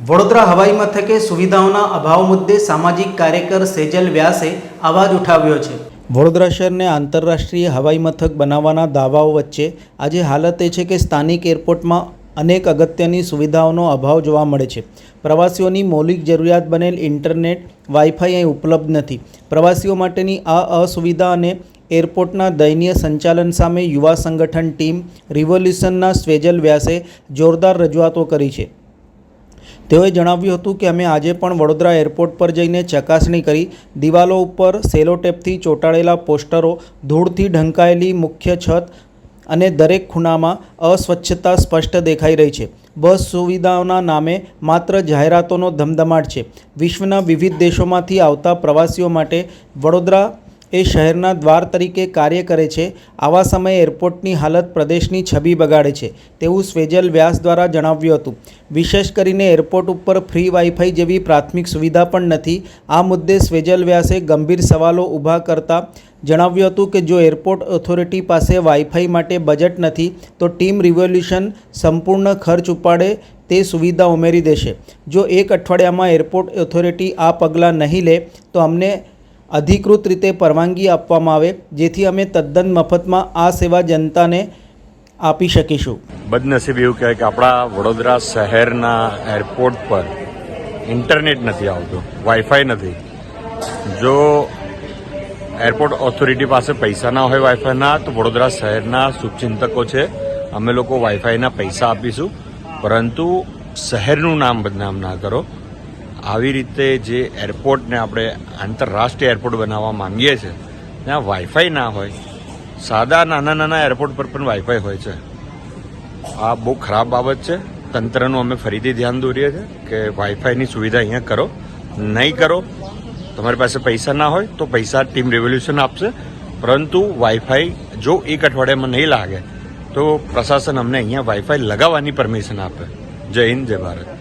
વડોદરા હવાઈ મથકે સુવિધાઓના અભાવ મુદ્દે સામાજિક કાર્યકર સેજલ વ્યાસે અવાજ ઉઠાવ્યો છે। વડોદરા શહેરને આંતરરાષ્ટ્રીય હવાઈ મથક બનાવવાના દાવાઓ વચ્ચે આજે હાલત એ છે કે સ્થાનિક એરપોર્ટમાં અનેક અગત્યની સુવિધાઓનો અભાવ જોવા મળે છે। પ્રવાસીઓની મૌલિક જરૂરિયાત બનેલ ઇન્ટરનેટ વાઈફાઈ અહીં ઉપલબ્ધ નથી। પ્રવાસીઓ માટેની આ અસુવિધા અને એરપોર્ટના દયનીય સંચાલન સામે યુવા સંગઠન ટીમ રિવોલ્યુશનના સ્વેજલ વ્યાસે જોરદાર રજૂઆતો કરી છે। તેઓએ જણાવ્યું હતું કે અમે આજે પણ વડોદરા એરપોર્ટ પર જઈને ચકાસણી કરી। દિવાલો ઉપર સેલોટેપથી ચોંટાડેલા પોસ્ટરો, ધૂળથી ઢંકાયેલી મુખ્ય છત અને દરેક ખૂણામાં અસ્વચ્છતા સ્પષ્ટ દેખાઈ રહી છે। બસ સુવિધાઓના નામે માત્ર જાહેરાતોનો ધમધમાટ છે। વિશ્વના વિવિધ દેશોમાંથી આવતા પ્રવાસીઓ માટે વડોદરા એ શહેરના દ્વાર તરીકે કાર્ય કરે છે। આવા સમયે એરપોર્ટની હાલત પ્રદેશની છબી બગાડે છે તેવું સ્વેજલ વ્યાસ દ્વારા જણાવ્યું હતું। વિશેષ કરીને એરપોર્ટ ઉપર ફ્રી વાઈફાઈ જેવી પ્રાથમિક સુવિધા પણ નથી। આ મુદ્દે સ્વેજલ વ્યાસે ગંભીર સવાલો ઊભા કરતા જણાવ્યું હતું કે જો એરપોર્ટ ઓથોરિટી પાસે વાઈફાઈ માટે બજેટ નથી તો ટીમ રિવોલ્યુશન સંપૂર્ણ ખર્ચ ઉપાડે તે સુવિધા ઉમેરી દેશે। જો એક અઠવાડિયામાં એરપોર્ટ ઓથોરિટી આ પગલાં નહીં લે તો અમને અધિકૃત રીતે પરવાનગી આપવામાં આવે જેથી અમે તદ્દન મફતમાં આ સેવા જનતાને આપી શકીશું। બદનસીબ એવું કહેવાય કે આપણા વડોદરા શહેરના એરપોર્ટ પર ઇન્ટરનેટ નથી આવતું, વાઈફાઈ નથી। જો એરપોર્ટ ઓથોરિટી પાસે પૈસા ના હોય વાઈફાઈના તો વડોદરા શહેરના શુભચિંતકો છે, અમે લોકો વાઈફાઈના પૈસા આપીશું, પરંતુ શહેરનું નામ બદનામ ના કરો। આવી રીતે જે એરપોર્ટને આપણે આંતરરાષ્ટ્રીય એરપોર્ટ બનાવવા માંગીએ છીએ ત્યાં વાઈફાઈ ના હોય, સાદા નાના એરપોર્ટ પર પણ વાઈફાઈ હોય છે। આ બહુ ખરાબ બાબત છે। તંત્રનું અમે ફરીથી ધ્યાન દોરીએ છીએ કે વાઈફાઈની સુવિધા અહીંયા કરો। નહીં કરો, તમારી પાસે પૈસા ના હોય તો પૈસા ટીમ રિવોલ્યુશન આપશે, પરંતુ વાઈફાઈ જો એક અઠવાડિયામાં નહીં લાગે તો પ્રશાસન અમને અહીંયા વાઈફાઈ લગાવવાની પરમિશન આપે। જય હિન્દ, જય ભારત।